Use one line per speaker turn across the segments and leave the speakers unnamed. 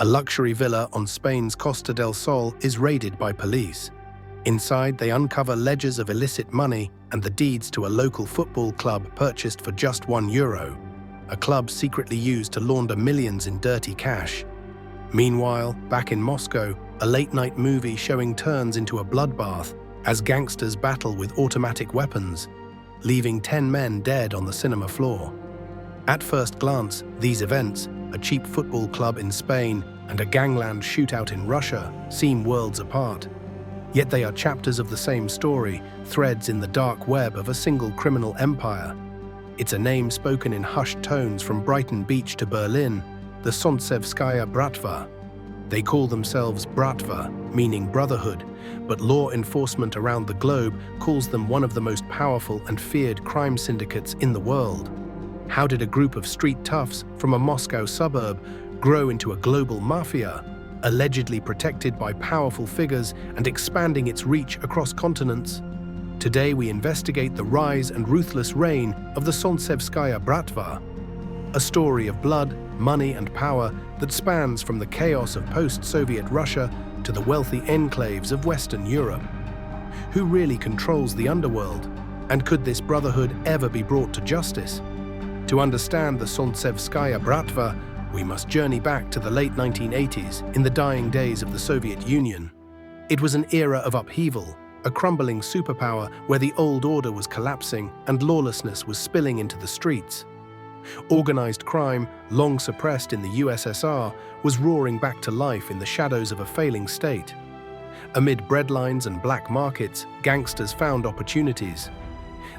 A luxury villa on Spain's Costa del Sol is raided by police. Inside, they uncover ledgers of illicit money and the deeds to a local football club purchased for just €1, a club secretly used to launder millions in dirty cash. Meanwhile, back in Moscow, a late-night movie showing turns into a bloodbath as gangsters battle with automatic weapons, leaving 10 men dead on the cinema floor. At first glance, these events, a cheap football club in Spain and a gangland shootout in Russia, seem worlds apart. Yet they are chapters of the same story, threads in the dark web of a single criminal empire. It's a name spoken in hushed tones from Brighton Beach to Berlin, the Solntsevskaya Bratva. They call themselves Bratva, meaning brotherhood, but law enforcement around the globe calls them one of the most powerful and feared crime syndicates in the world. How did a group of street toughs from a Moscow suburb grow into a global mafia, allegedly protected by powerful figures and expanding its reach across continents? Today we investigate the rise and ruthless reign of the Solntsevskaya Bratva, a story of blood, money and power that spans from the chaos of post-Soviet Russia to the wealthy enclaves of Western Europe. Who really controls the underworld? And could this brotherhood ever be brought to justice? To understand the Solntsevskaya Bratva, we must journey back to the late 1980s, in the dying days of the Soviet Union. It was an era of upheaval, a crumbling superpower where the old order was collapsing and lawlessness was spilling into the streets. Organized crime, long suppressed in the USSR, was roaring back to life in the shadows of a failing state. Amid breadlines and black markets, gangsters found opportunities.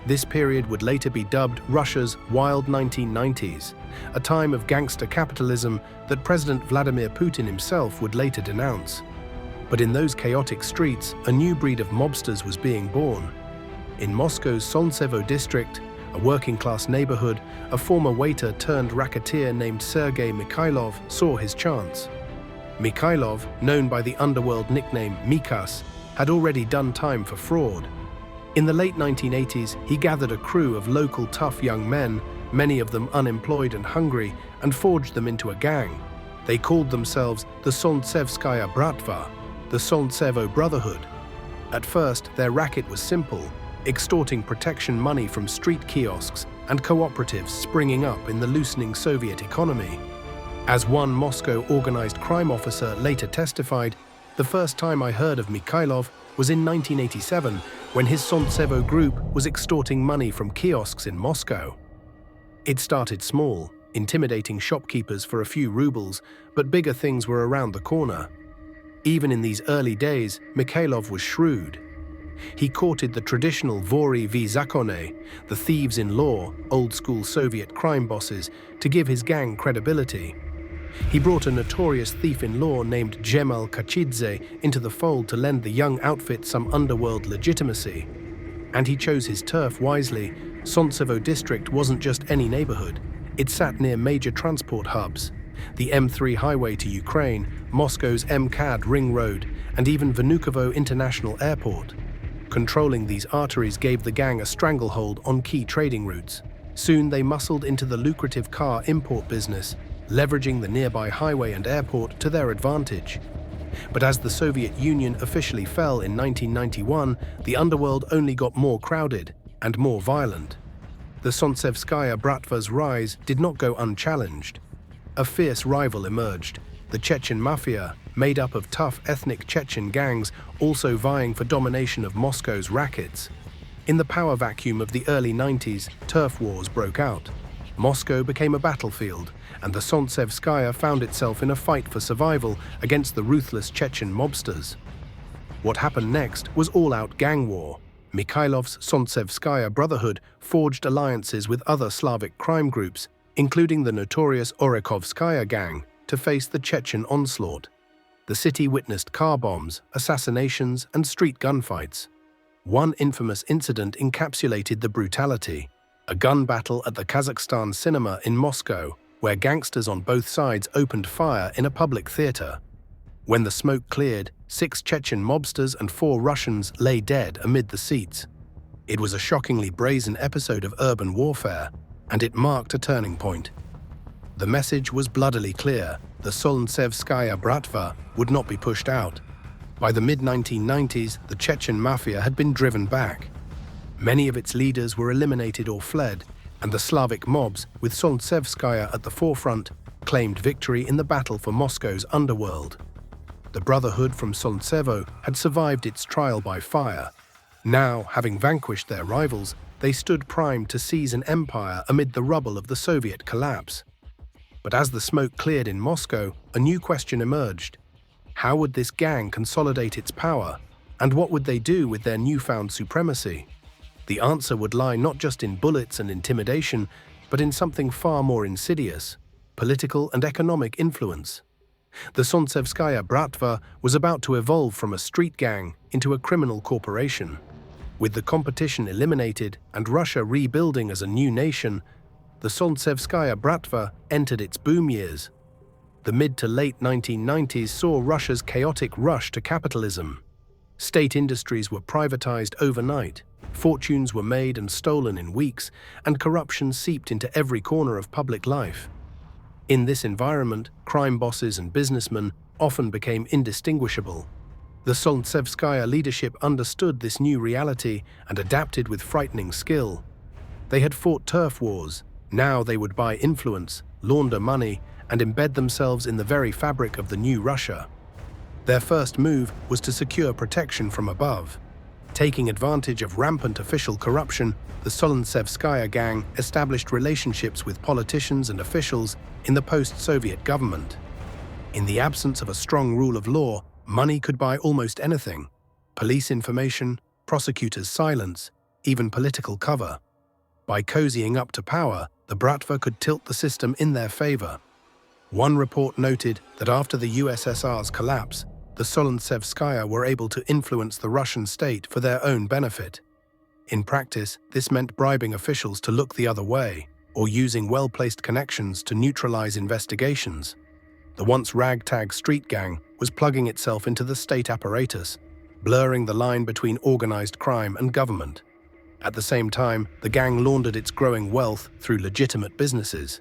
This period would later be dubbed Russia's Wild 1990s, a time of gangster capitalism that President Vladimir Putin himself would later denounce. But in those chaotic streets, a new breed of mobsters was being born. In Moscow's Solntsevo district, a working-class neighborhood, a former waiter turned racketeer named Sergei Mikhailov saw his chance. Mikhailov, known by the underworld nickname Mikas, had already done time for fraud. In the late 1980s, he gathered a crew of local tough young men, many of them unemployed and hungry, and forged them into a gang. They called themselves the Solntsevskaya Bratva, the Solntsevo Brotherhood. At first, their racket was simple, extorting protection money from street kiosks and cooperatives springing up in the loosening Soviet economy. As one Moscow organized crime officer later testified, "The first time I heard of Mikhailov was in 1987, when his Solntsevo group was extorting money from kiosks in Moscow." It started small, intimidating shopkeepers for a few rubles, but bigger things were around the corner. Even in these early days, Mikhailov was shrewd. He courted the traditional vori v zakone, the thieves in law, old-school Soviet crime bosses, to give his gang credibility. He brought a notorious thief-in-law named Gemal Kachidze into the fold to lend the young outfit some underworld legitimacy. And he chose his turf wisely. Solntsevo district wasn't just any neighborhood. It sat near major transport hubs, the M3 highway to Ukraine, Moscow's MKAD ring road, and even Vnukovo International Airport. Controlling these arteries gave the gang a stranglehold on key trading routes. Soon they muscled into the lucrative car import business, leveraging the nearby highway and airport to their advantage. But as the Soviet Union officially fell in 1991, the underworld only got more crowded and more violent. The Solntsevskaya Bratva's rise did not go unchallenged. A fierce rival emerged, the Chechen mafia, made up of tough ethnic Chechen gangs also vying for domination of Moscow's rackets. In the power vacuum of the early 90s, turf wars broke out. Moscow became a battlefield, and the Solntsevskaya found itself in a fight for survival against the ruthless Chechen mobsters. What happened next was all-out gang war. Mikhailov's Solntsevskaya Brotherhood forged alliances with other Slavic crime groups, including the notorious Orekhovskaya gang, to face the Chechen onslaught. The city witnessed car bombs, assassinations, and street gunfights. One infamous incident encapsulated the brutality: a gun battle at the Kazakhstan cinema in Moscow, where gangsters on both sides opened fire in a public theater. When the smoke cleared, 6 Chechen mobsters and 4 Russians lay dead amid the seats. It was a shockingly brazen episode of urban warfare, and it marked a turning point. The message was bloodily clear: the Solntsevskaya Bratva would not be pushed out. By the mid-1990s, the Chechen mafia had been driven back. Many of its leaders were eliminated or fled, and the Slavic mobs, with Solntsevskaya at the forefront, claimed victory in the battle for Moscow's underworld. The Brotherhood from Solntsevo had survived its trial by fire. Now, having vanquished their rivals, they stood primed to seize an empire amid the rubble of the Soviet collapse. But as the smoke cleared in Moscow, a new question emerged. How would this gang consolidate its power, and what would they do with their newfound supremacy? The answer would lie not just in bullets and intimidation, but in something far more insidious: political and economic influence. The Solntsevskaya Bratva was about to evolve from a street gang into a criminal corporation. With the competition eliminated and Russia rebuilding as a new nation, the Solntsevskaya Bratva entered its boom years. The mid to late 1990s saw Russia's chaotic rush to capitalism. State industries were privatized overnight, fortunes were made and stolen in weeks, and corruption seeped into every corner of public life. In this environment, crime bosses and businessmen often became indistinguishable. The Solntsevskaya leadership understood this new reality and adapted with frightening skill. They had fought turf wars. Now they would buy influence, launder money, and embed themselves in the very fabric of the new Russia. Their first move was to secure protection from above. Taking advantage of rampant official corruption, the Solntsevskaya gang established relationships with politicians and officials in the post-Soviet government. In the absence of a strong rule of law, money could buy almost anything: police information, prosecutors' silence, even political cover. By cozying up to power, the Bratva could tilt the system in their favor. One report noted that after the USSR's collapse, the Solntsevskaya were able to influence the Russian state for their own benefit. In practice, this meant bribing officials to look the other way, or using well-placed connections to neutralize investigations. The once ragtag street gang was plugging itself into the state apparatus, blurring the line between organized crime and government. At the same time, the gang laundered its growing wealth through legitimate businesses.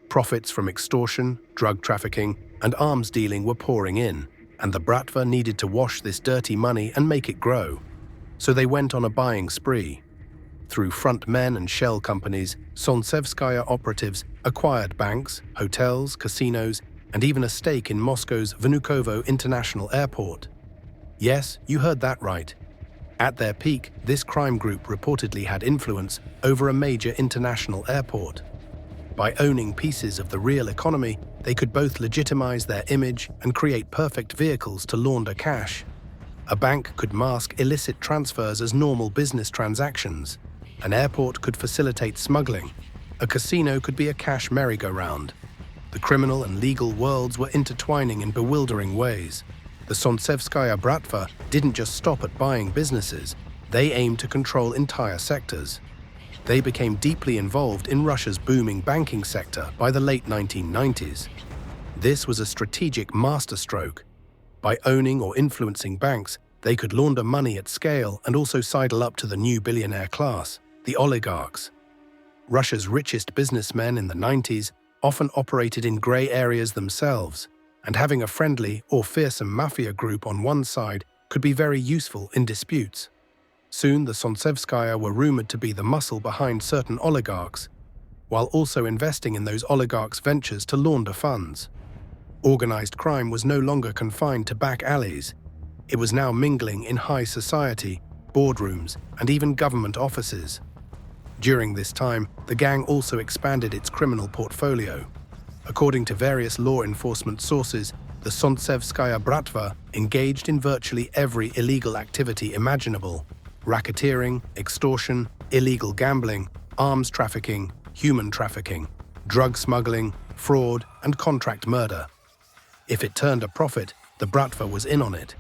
Profits from extortion, drug trafficking, and arms dealing were pouring in, and the Bratva needed to wash this dirty money and make it grow. So they went on a buying spree. Through front men and shell companies, Sonvskaya operatives acquired banks, hotels, casinos, and even a stake in Moscow's Vnukovo International Airport. Yes, you heard that right. At their peak, this crime group reportedly had influence over a major international airport. By owning pieces of the real economy, they could both legitimize their image and create perfect vehicles to launder cash. A bank could mask illicit transfers as normal business transactions. An airport could facilitate smuggling. A casino could be a cash merry-go-round. The criminal and legal worlds were intertwining in bewildering ways. The Solntsevskaya Bratva didn't just stop at buying businesses, they aimed to control entire sectors. They became deeply involved in Russia's booming banking sector by the late 1990s. This was a strategic masterstroke. By owning or influencing banks, they could launder money at scale and also sidle up to the new billionaire class, the oligarchs. Russia's richest businessmen in the 90s often operated in grey areas themselves, and having a friendly or fearsome mafia group on one side could be very useful in disputes. Soon the Sonvskaya were rumored to be the muscle behind certain oligarchs, while also investing in those oligarchs' ventures to launder funds. Organized crime was no longer confined to back alleys. It was now mingling in high society, boardrooms, and even government offices. During this time, the gang also expanded its criminal portfolio. According to various law enforcement sources, the Solntsevskaya Bratva engaged in virtually every illegal activity imaginable: racketeering, extortion, illegal gambling, arms trafficking, human trafficking, drug smuggling, fraud, and contract murder. If it turned a profit, the Bratva was in on it.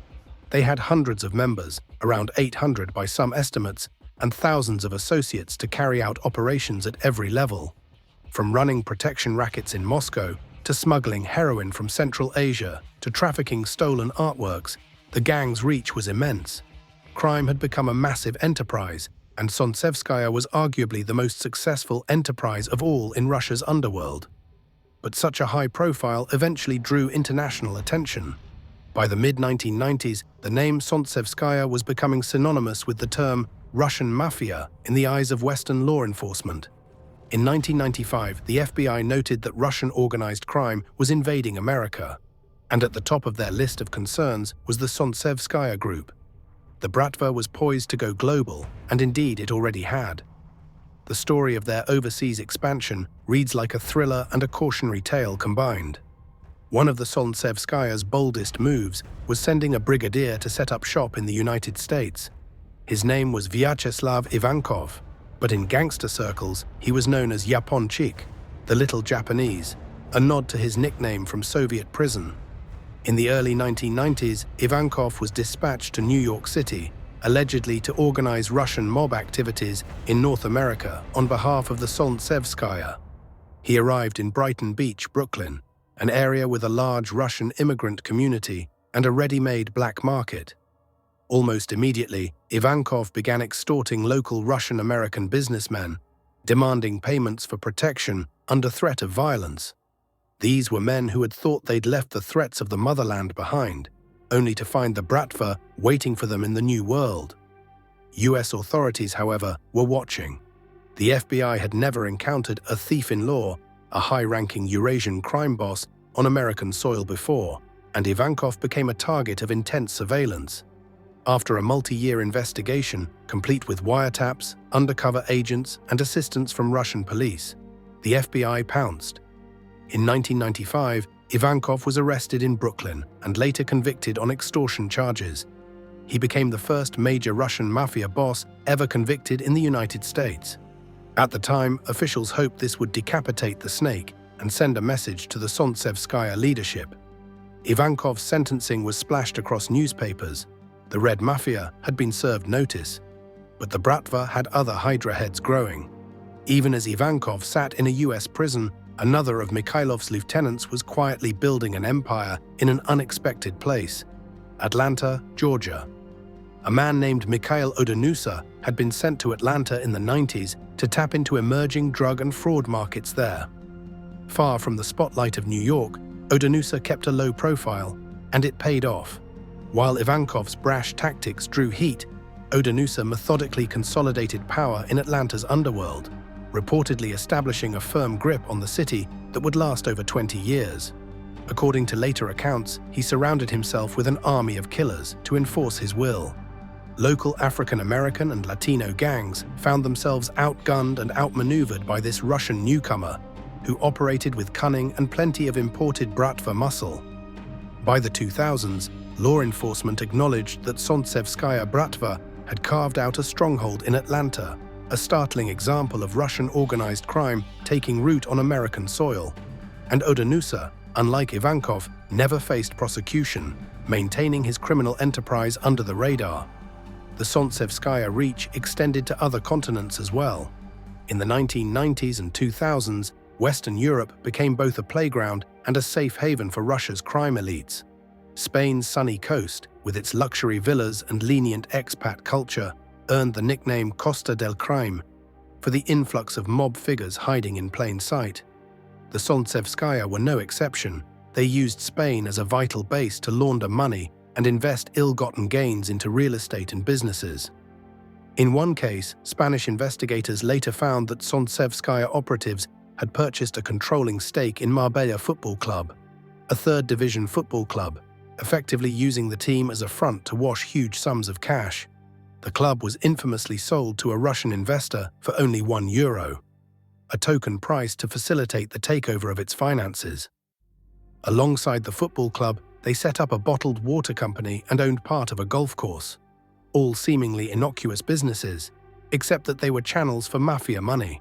They had hundreds of members, around 800 by some estimates, and thousands of associates to carry out operations at every level. From running protection rackets in Moscow, to smuggling heroin from Central Asia, to trafficking stolen artworks, the gang's reach was immense. Crime had become a massive enterprise, and Sonvskaya was arguably the most successful enterprise of all in Russia's underworld. but such a high profile eventually drew international attention. By the mid-1990s, the name Solntsevskaya was becoming synonymous with the term Russian mafia in the eyes of Western law enforcement. In 1995, the FBI noted that Russian organized crime was invading America, and at the top of their list of concerns was the Solntsevskaya group. The Bratva was poised to go global, and indeed it already had. The story of their overseas expansion reads like a thriller and a cautionary tale combined. One of the Solntsevskaya's boldest moves was sending a brigadier to set up shop in the United States. His name was Vyacheslav Ivankov, but in gangster circles he was known as Yaponchik, the Little Japanese, a nod to his nickname from Soviet prison. In the early 1990s, Ivankov was dispatched to New York City, allegedly to organize Russian mob activities in North America on behalf of the Solntsevskaya. He arrived in Brighton Beach, Brooklyn, an area with a large Russian immigrant community and a ready-made black market. Almost immediately, Ivankov began extorting local Russian-American businessmen, demanding payments for protection under threat of violence. These were men who had thought they'd left the threats of the motherland behind, only to find the Bratva waiting for them in the new world. US authorities, however, were watching. The FBI had never encountered a thief-in-law, a high-ranking Eurasian crime boss, on American soil before, and Ivankov became a target of intense surveillance. After a multi-year investigation, complete with wiretaps, undercover agents, and assistance from Russian police, the FBI pounced. In 1995, Ivankov was arrested in Brooklyn and later convicted on extortion charges. He became the first major Russian mafia boss ever convicted in the United States. At the time, officials hoped this would decapitate the snake and send a message to the Solntsevskaya leadership. Ivankov's sentencing was splashed across newspapers. The Red Mafia had been served notice, but the Bratva had other Hydra heads growing. Even as Ivankov sat in a US prison, another of Mikhailov's lieutenants was quietly building an empire in an unexpected place: Atlanta, Georgia. A man named Mikhail Odanusa had been sent to Atlanta in the 90s to tap into emerging drug and fraud markets there. Far from the spotlight of New York, Odanusa kept a low profile, and it paid off. While Ivankov's brash tactics drew heat, Odanusa methodically consolidated power in Atlanta's underworld, reportedly establishing a firm grip on the city that would last over 20 years. According to later accounts, he surrounded himself with an army of killers to enforce his will. Local African American and Latino gangs found themselves outgunned and outmaneuvered by this Russian newcomer, who operated with cunning and plenty of imported Bratva muscle. By the 2000s, law enforcement acknowledged that Solntsevskaya Bratva had carved out a stronghold in Atlanta, a startling example of Russian organized crime taking root on American soil. And Odanusa, unlike Ivankov, never faced prosecution, maintaining his criminal enterprise under the radar. The Solntsevskaya reach extended to other continents as well. In the 1990s and 2000s, Western Europe became both a playground and a safe haven for Russia's crime elites. Spain's sunny coast, with its luxury villas and lenient expat culture, earned the nickname Costa del Crime for the influx of mob figures hiding in plain sight. The Solntsevskaya were no exception. They used Spain as a vital base to launder money and invest ill-gotten gains into real estate and businesses. In one case, Spanish investigators later found that Solntsevskaya operatives had purchased a controlling stake in Marbella Football Club, a third-division football club, effectively using the team as a front to wash huge sums of cash. The club was infamously sold to a Russian investor for only €1, a token price to facilitate the takeover of its finances. Alongside the football club, they set up a bottled water company and owned part of a golf course. All seemingly innocuous businesses, except that they were channels for mafia money.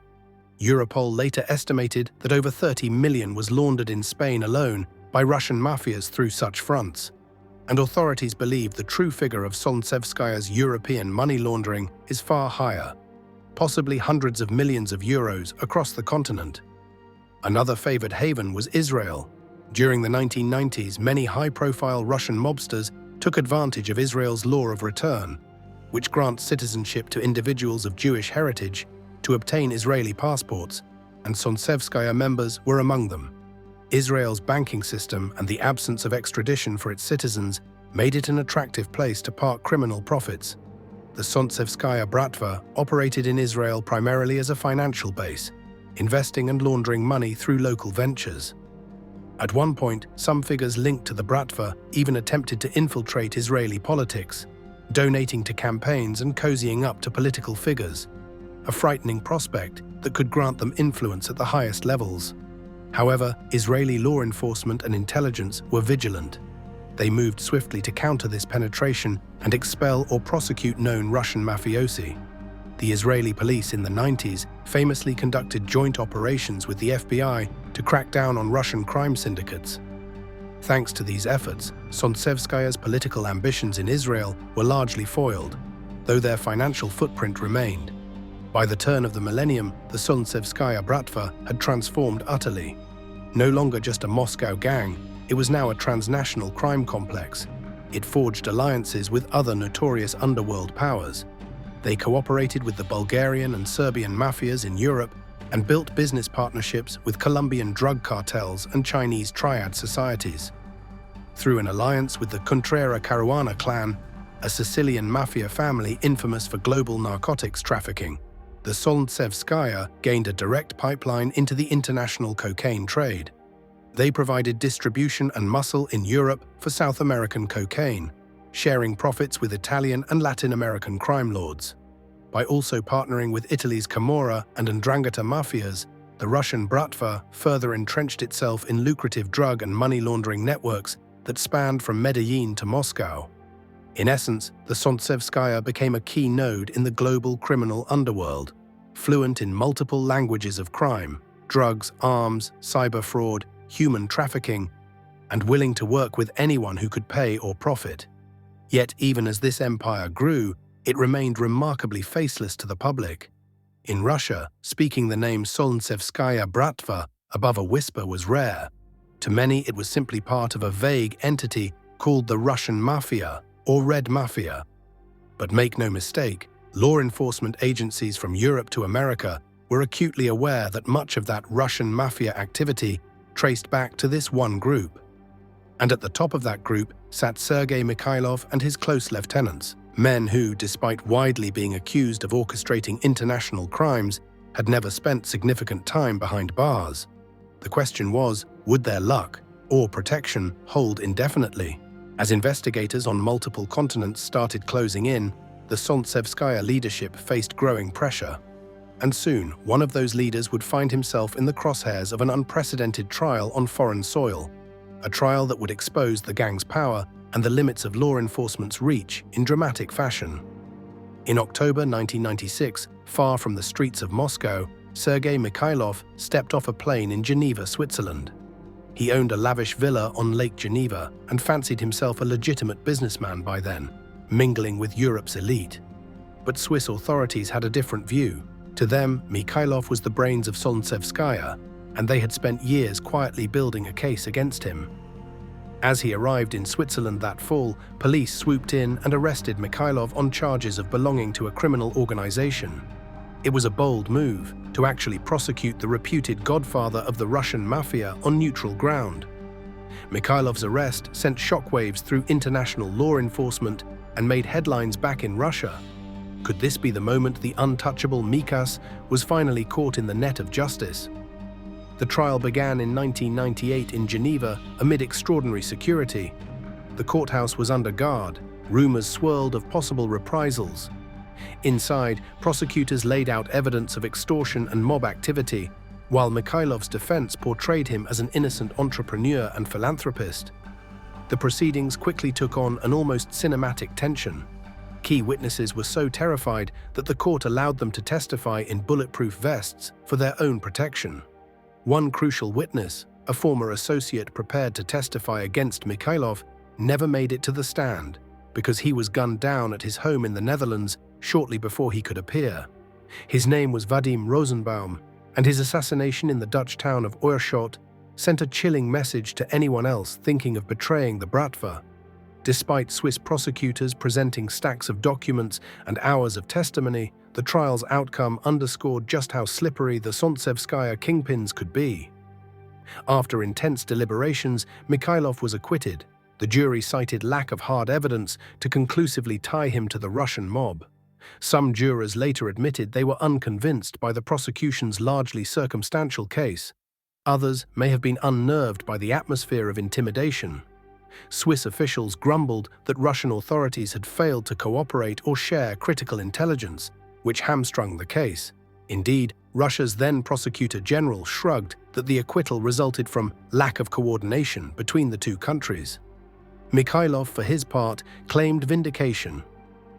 Europol later estimated that over 30 million was laundered in Spain alone by Russian mafias through such fronts, and authorities believe the true figure of Solntsevskaya's European money laundering is far higher, possibly hundreds of millions of euros across the continent. Another favored haven was Israel. During the 1990s, many high-profile Russian mobsters took advantage of Israel's law of return, which grants citizenship to individuals of Jewish heritage, to obtain Israeli passports, and Solntsevskaya members were among them. Israel's banking system and the absence of extradition for its citizens made it an attractive place to park criminal profits. The Solntsevskaya Bratva operated in Israel primarily as a financial base, investing and laundering money through local ventures. At one point, some figures linked to the Bratva even attempted to infiltrate Israeli politics, donating to campaigns and cozying up to political figures, a frightening prospect that could grant them influence at the highest levels. However, Israeli law enforcement and intelligence were vigilant. They moved swiftly to counter this penetration and expel or prosecute known Russian mafiosi. The Israeli police in the 90s famously conducted joint operations with the FBI to crack down on Russian crime syndicates. Thanks to these efforts, Sontsevskaya's political ambitions in Israel were largely foiled, though their financial footprint remained. By the turn of the millennium, the Solntsevskaya Bratva had transformed utterly. No longer just a Moscow gang, it was now a transnational crime complex. It forged alliances with other notorious underworld powers. They cooperated with the Bulgarian and Serbian mafias in Europe and built business partnerships with Colombian drug cartels and Chinese triad societies. Through an alliance with the Contrera Caruana clan, a Sicilian mafia family infamous for global narcotics trafficking, the Solntsevskaya gained a direct pipeline into the international cocaine trade. They provided distribution and muscle in Europe for South American cocaine, sharing profits with Italian and Latin American crime lords. By also partnering with Italy's Camorra and 'Ndrangheta mafias, the Russian Bratva further entrenched itself in lucrative drug and money laundering networks that spanned from Medellin to Moscow. In essence, the Solntsevskaya became a key node in the global criminal underworld, fluent in multiple languages of crime, drugs, arms, cyber fraud, human trafficking, and willing to work with anyone who could pay or profit. Yet even as this empire grew, it remained remarkably faceless to the public. In Russia, speaking the name Solntsevskaya Bratva above a whisper was rare. To many, it was simply part of a vague entity called the Russian mafia or Red Mafia. But make no mistake, law enforcement agencies from Europe to America were acutely aware that much of that Russian mafia activity traced back to this one group. And at the top of that group sat Sergei Mikhailov and his close lieutenants, men who, despite widely being accused of orchestrating international crimes, had never spent significant time behind bars. The question was, would their luck or protection hold indefinitely? As investigators on multiple continents started closing in, the Solntsevskaya leadership faced growing pressure. And soon, one of those leaders would find himself in the crosshairs of an unprecedented trial on foreign soil, a trial that would expose the gang's power and the limits of law enforcement's reach in dramatic fashion. In October 1996, far from the streets of Moscow, Sergei Mikhailov stepped off a plane in Geneva, Switzerland. He owned a lavish villa on Lake Geneva and fancied himself a legitimate businessman by then, mingling with Europe's elite. But Swiss authorities had a different view. To them, Mikhailov was the brains of Solntsevskaya, and they had spent years quietly building a case against him. As he arrived in Switzerland that fall, police swooped in and arrested Mikhailov on charges of belonging to a criminal organization. It was a bold move to actually prosecute the reputed godfather of the Russian mafia on neutral ground. Mikhailov's arrest sent shockwaves through international law enforcement and made headlines back in Russia. Could this be the moment the untouchable Mikas was finally caught in the net of justice? The trial began in 1998 in Geneva amid extraordinary security. The courthouse was under guard. Rumors swirled of possible reprisals. Inside, prosecutors laid out evidence of extortion and mob activity, while Mikhailov's defense portrayed him as an innocent entrepreneur and philanthropist. The proceedings quickly took on an almost cinematic tension. Key witnesses were so terrified that the court allowed them to testify in bulletproof vests for their own protection. One crucial witness, a former associate prepared to testify against Mikhailov, never made it to the stand because he was gunned down at his home in the Netherlands shortly before he could appear. His name was Vadim Rosenbaum, and his assassination in the Dutch town of Oorschot sent a chilling message to anyone else thinking of betraying the Bratva. Despite Swiss prosecutors presenting stacks of documents and hours of testimony, the trial's outcome underscored just how slippery the Solntsevskaya kingpins could be. After intense deliberations, Mikhailov was acquitted. The jury cited lack of hard evidence to conclusively tie him to the Russian mob. Some jurors later admitted they were unconvinced by the prosecution's largely circumstantial case. Others may have been unnerved by the atmosphere of intimidation. Swiss officials grumbled that Russian authorities had failed to cooperate or share critical intelligence, which hamstrung the case. Indeed, Russia's then Prosecutor General shrugged that the acquittal resulted from lack of coordination between the two countries. Mikhailov, for his part, claimed vindication.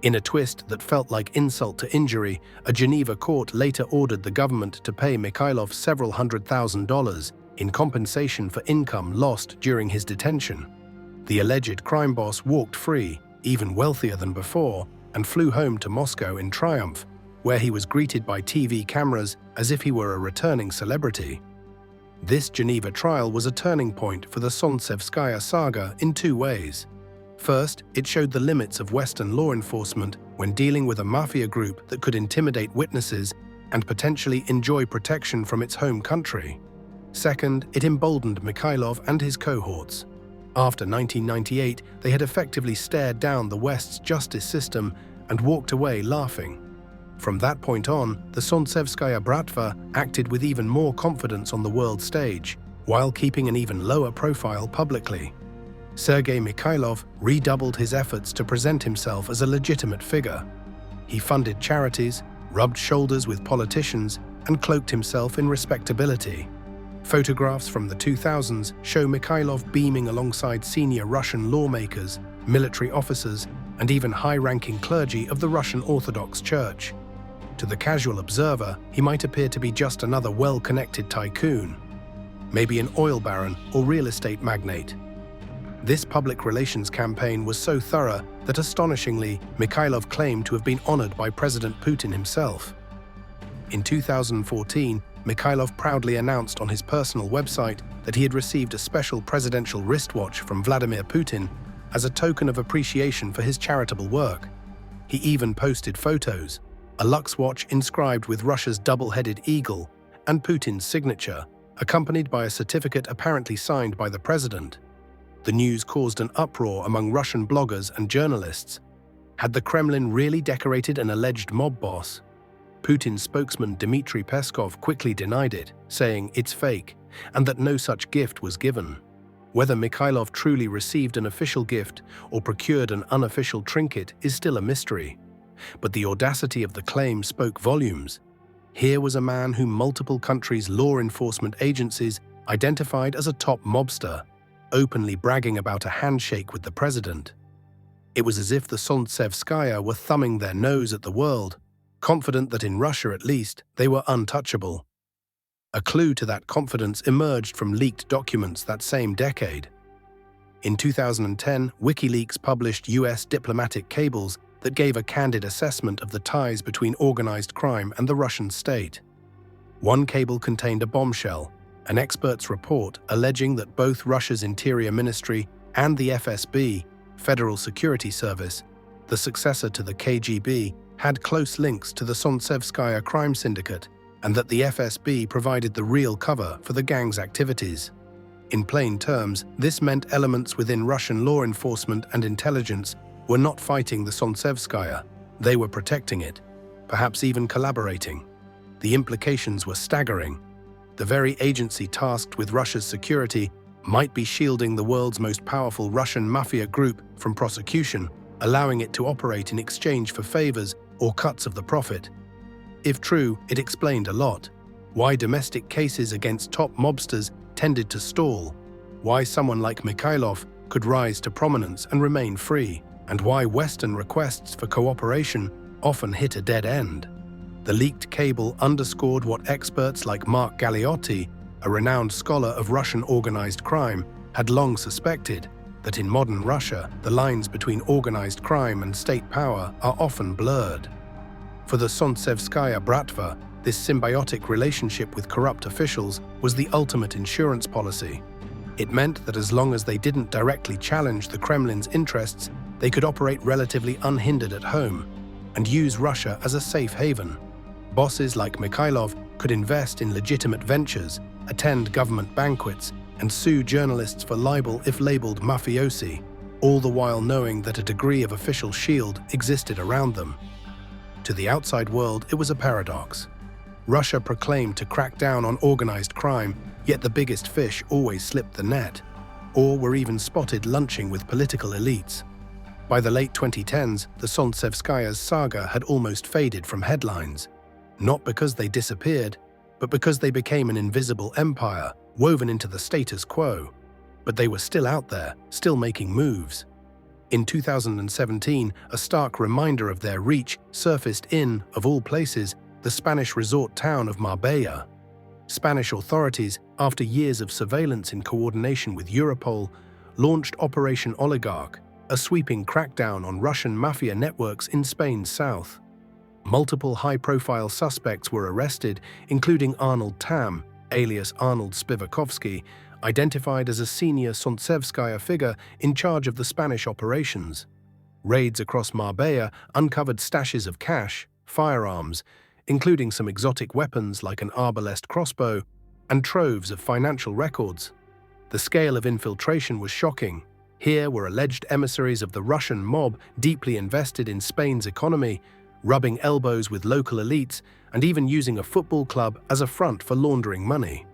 In a twist that felt like insult to injury, a Geneva court later ordered the government to pay Mikhailov several $100,000 in compensation for income lost during his detention. The alleged crime boss walked free, even wealthier than before, and flew home to Moscow in triumph, where he was greeted by TV cameras as if he were a returning celebrity. This Geneva trial was a turning point for the Solntsevskaya saga in two ways. First, it showed the limits of Western law enforcement when dealing with a mafia group that could intimidate witnesses and potentially enjoy protection from its home country. Second, it emboldened Mikhailov and his cohorts. After 1998, they had effectively stared down the West's justice system and walked away laughing. From that point on, the Solntsevskaya Bratva acted with even more confidence on the world stage, while keeping an even lower profile publicly. Sergei Mikhailov redoubled his efforts to present himself as a legitimate figure. He funded charities, rubbed shoulders with politicians, and cloaked himself in respectability. Photographs from the 2000s show Mikhailov beaming alongside senior Russian lawmakers, military officers, and even high-ranking clergy of the Russian Orthodox Church. To the casual observer, he might appear to be just another well-connected tycoon, maybe an oil baron or real estate magnate. This public relations campaign was so thorough that astonishingly, Mikhailov claimed to have been honored by President Putin himself. In 2014, Mikhailov proudly announced on his personal website that he had received a special presidential wristwatch from Vladimir Putin as a token of appreciation for his charitable work. He even posted photos, a Lux watch inscribed with Russia's double-headed eagle and Putin's signature, accompanied by a certificate apparently signed by the president. The news caused an uproar among Russian bloggers and journalists. Had the Kremlin really decorated an alleged mob boss? Putin's spokesman Dmitry Peskov quickly denied it, saying it's fake, and that no such gift was given. Whether Mikhailov truly received an official gift or procured an unofficial trinket is still a mystery. But the audacity of the claim spoke volumes. Here was a man whom multiple countries' law enforcement agencies identified as a top mobster, openly bragging about a handshake with the president. It was as if the Solntsevskaya were thumbing their nose at the world, confident that in Russia at least, they were untouchable. A clue to that confidence emerged from leaked documents that same decade. In 2010, WikiLeaks published US diplomatic cables that gave a candid assessment of the ties between organized crime and the Russian state. One cable contained a bombshell, an expert's report alleging that both Russia's Interior Ministry and the FSB, Federal Security Service, the successor to the KGB, had close links to the Sonvskaya crime syndicate, and that the FSB provided the real cover for the gang's activities. In plain terms, this meant elements within Russian law enforcement and intelligence were not fighting the Sontsevskaya, they were protecting it, perhaps even collaborating. The implications were staggering. The very agency tasked with Russia's security might be shielding the world's most powerful Russian mafia group from prosecution, allowing it to operate in exchange for favors or cuts of the profit. If true, it explained a lot. Why domestic cases against top mobsters tended to stall, why someone like Mikhailov could rise to prominence and remain free, and why Western requests for cooperation often hit a dead end. The leaked cable underscored what experts like Mark Galeotti, a renowned scholar of Russian organized crime, had long suspected, that in modern Russia, the lines between organized crime and state power are often blurred. For the Solntsevskaya Bratva, this symbiotic relationship with corrupt officials was the ultimate insurance policy. It meant that as long as they didn't directly challenge the Kremlin's interests, they could operate relatively unhindered at home and use Russia as a safe haven. Bosses like Mikhailov could invest in legitimate ventures, attend government banquets, and sue journalists for libel if labeled mafiosi, all the while knowing that a degree of official shield existed around them. To the outside world, it was a paradox. Russia proclaimed to crack down on organized crime, yet the biggest fish always slipped the net, or were even spotted lunching with political elites. By the late 2010s, the Solntsevskaya's saga had almost faded from headlines, not because they disappeared, but because they became an invisible empire woven into the status quo. But they were still out there, still making moves. In 2017, a stark reminder of their reach surfaced in, of all places, the Spanish resort town of Marbella. Spanish authorities, after years of surveillance in coordination with Europol, launched Operation Oligarch, a sweeping crackdown on Russian mafia networks in Spain's south. Multiple high-profile suspects were arrested, including Arnold Tam, alias Arnold Spivakovsky, identified as a senior Solntsevskaya figure in charge of the Spanish operations. Raids across Marbella uncovered stashes of cash, firearms, including some exotic weapons like an arbalest crossbow, and troves of financial records. The scale of infiltration was shocking. Here were alleged emissaries of the Russian mob deeply invested in Spain's economy, rubbing elbows with local elites and even using a football club as a front for laundering money.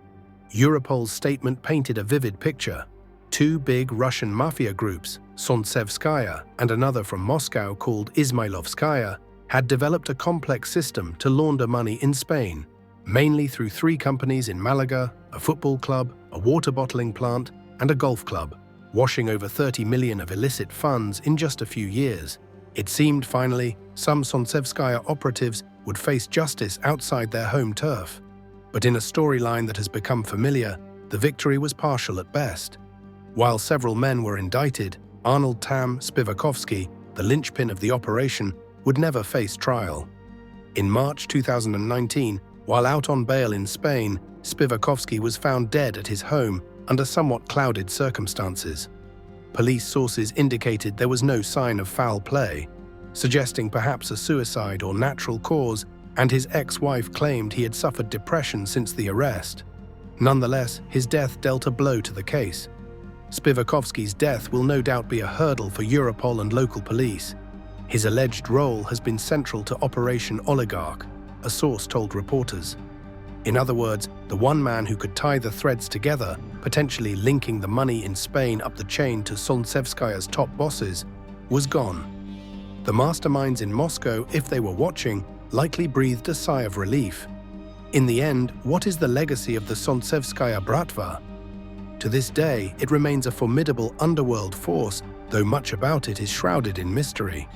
Europol's statement painted a vivid picture. Two big Russian mafia groups, Sonvskaya and another from Moscow called Izmailovskaya, had developed a complex system to launder money in Spain, mainly through three companies in Malaga, a football club, a water bottling plant, and a golf club, washing over 30 million of illicit funds in just a few years. It seemed, finally, some Sontsevskaya operatives would face justice outside their home turf. But in a storyline that has become familiar, the victory was partial at best. While several men were indicted, Arnold Tam Spivakovsky, the linchpin of the operation, would never face trial. In March 2019, while out on bail in Spain, Spivakovsky was found dead at his home under somewhat clouded circumstances. Police sources indicated there was no sign of foul play, suggesting perhaps a suicide or natural cause, and his ex-wife claimed he had suffered depression since the arrest. Nonetheless, his death dealt a blow to the case. Spivakovsky's death will no doubt be a hurdle for Europol and local police. His alleged role has been central to Operation Oligarch, a source told reporters. In other words, the one man who could tie the threads together, potentially linking the money in Spain up the chain to Solntsevskaya's top bosses, was gone. The masterminds in Moscow, if they were watching, likely breathed a sigh of relief. In the end, what is the legacy of the Solntsevskaya Bratva? To this day, it remains a formidable underworld force, though much about it is shrouded in mystery.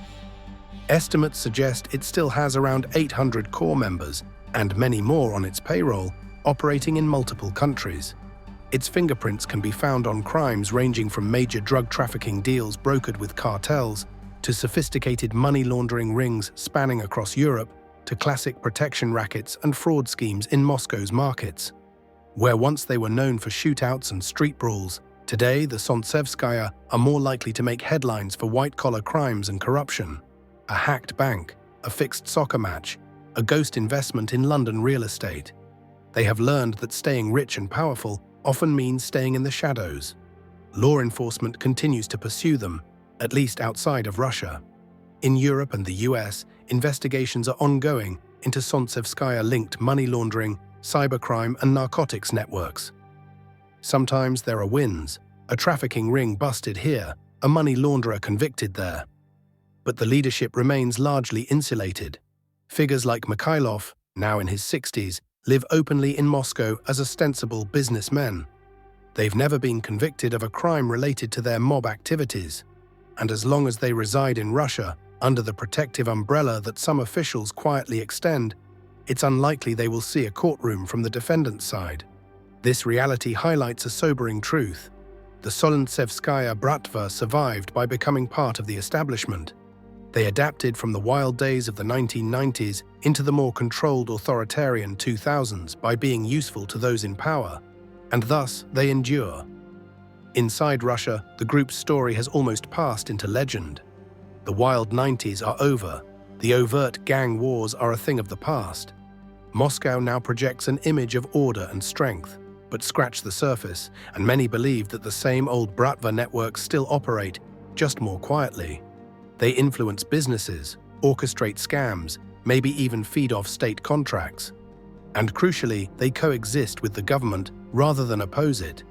Estimates suggest it still has around 800 core members, and many more on its payroll, operating in multiple countries. Its fingerprints can be found on crimes ranging from major drug trafficking deals brokered with cartels, to sophisticated money laundering rings spanning across Europe, to classic protection rackets and fraud schemes in Moscow's markets. Where once they were known for shootouts and street brawls, today the Solntsevskaya are more likely to make headlines for white-collar crimes and corruption. A hacked bank, a fixed soccer match, a ghost investment in London real estate. They have learned that staying rich and powerful often means staying in the shadows. Law enforcement continues to pursue them, at least outside of Russia. In Europe and the US, investigations are ongoing into Solntsevskaya-linked money laundering, cybercrime and narcotics networks. Sometimes there are wins, a trafficking ring busted here, a money launderer convicted there. But the leadership remains largely insulated. Figures like Mikhailov, now in his 60s, live openly in Moscow as ostensible businessmen. They've never been convicted of a crime related to their mob activities. And as long as they reside in Russia, under the protective umbrella that some officials quietly extend, it's unlikely they will see a courtroom from the defendant's side. This reality highlights a sobering truth. The Solntsevskaya Bratva survived by becoming part of the establishment. They adapted from the wild days of the 1990s into the more controlled authoritarian 2000s by being useful to those in power, and thus they endure. Inside Russia, the group's story has almost passed into legend. The wild 90s are over. The overt gang wars are a thing of the past. Moscow now projects an image of order and strength. but scratch the surface, and many believe that the same old Bratva networks still operate, just more quietly. They influence businesses, orchestrate scams, maybe even feed off state contracts. And crucially, they coexist with the government rather than oppose it.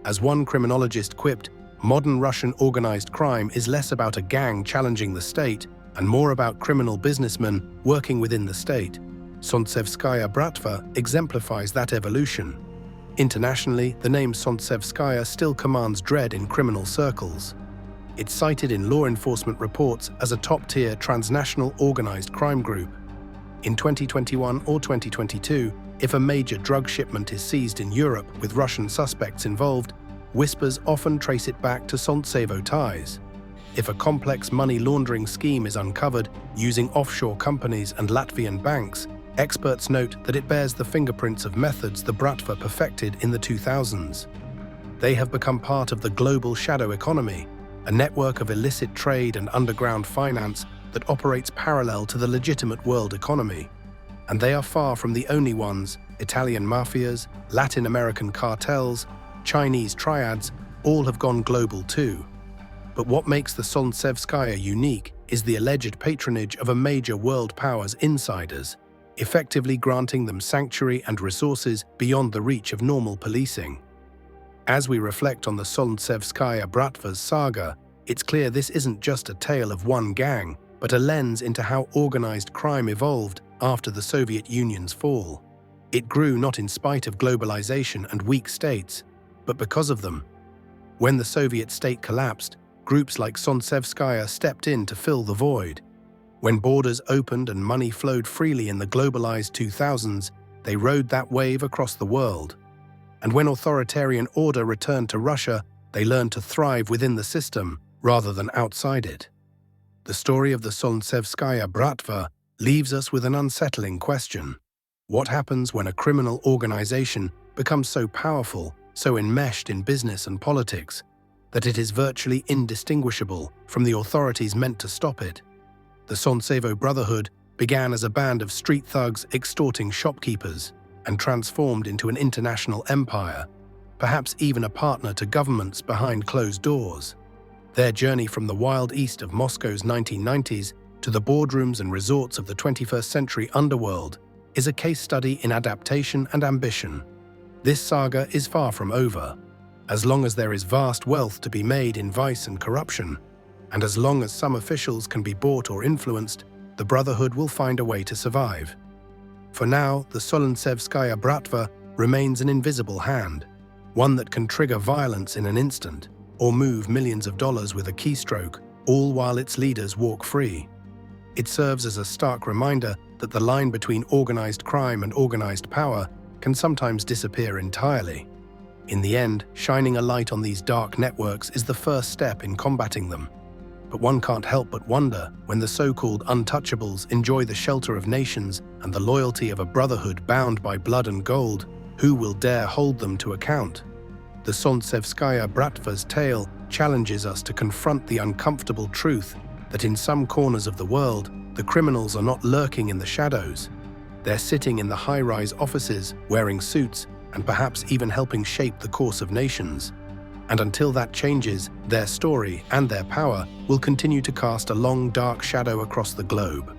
As one criminologist quipped, modern Russian organized crime is less about a gang challenging the state and more about criminal businessmen working within the state. Solntsevskaya Bratva exemplifies that evolution. Internationally, the name Solntsevskaya still commands dread in criminal circles. It's cited in law enforcement reports as a top-tier transnational organized crime group. In 2021 or 2022, if a major drug shipment is seized in Europe with Russian suspects involved, whispers often trace it back to Solntsevo ties. If a complex money laundering scheme is uncovered using offshore companies and Latvian banks, experts note that it bears the fingerprints of methods the Bratva perfected in the 2000s. They have become part of the global shadow economy, a network of illicit trade and underground finance that operates parallel to the legitimate world economy. And they are far from the only ones. Italian mafias, Latin American cartels, Chinese triads, all have gone global too. But what makes the Solntsevskaya unique is the alleged patronage of a major world power's insiders, effectively granting them sanctuary and resources beyond the reach of normal policing. As we reflect on the Solntsevskaya Bratva's saga, it's clear this isn't just a tale of one gang, but a lens into how organized crime evolved after the Soviet Union's fall. It grew not in spite of globalization and weak states, but because of them. When the Soviet state collapsed, groups like Sonvskaya stepped in to fill the void. When borders opened and money flowed freely in the globalized 2000s, they rode that wave across the world. And when authoritarian order returned to Russia, they learned to thrive within the system rather than outside it. The story of the Solntsevskaya Bratva leaves us with an unsettling question. What happens when a criminal organization becomes so powerful, so enmeshed in business and politics, that it is virtually indistinguishable from the authorities meant to stop it? The Sontsevo Brotherhood began as a band of street thugs extorting shopkeepers and transformed into an international empire, perhaps even a partner to governments behind closed doors. Their journey from the wild east of Moscow's 1990s to the boardrooms and resorts of the 21st century underworld is a case study in adaptation and ambition. This saga is far from over. As long as there is vast wealth to be made in vice and corruption, and as long as some officials can be bought or influenced, the Brotherhood will find a way to survive. For now, the Solntsevskaya Bratva remains an invisible hand, one that can trigger violence in an instant, or move millions of dollars with a keystroke, all while its leaders walk free. It serves as a stark reminder that the line between organized crime and organized power can sometimes disappear entirely. In the end, shining a light on these dark networks is the first step in combating them. But one can't help but wonder, when the so-called untouchables enjoy the shelter of nations and the loyalty of a brotherhood bound by blood and gold, who will dare hold them to account? The Solntsevskaya Bratva's tale challenges us to confront the uncomfortable truth that in some corners of the world, the criminals are not lurking in the shadows. They're sitting in the high-rise offices, wearing suits, and perhaps even helping shape the course of nations. And until that changes, their story and their power will continue to cast a long, dark shadow across the globe.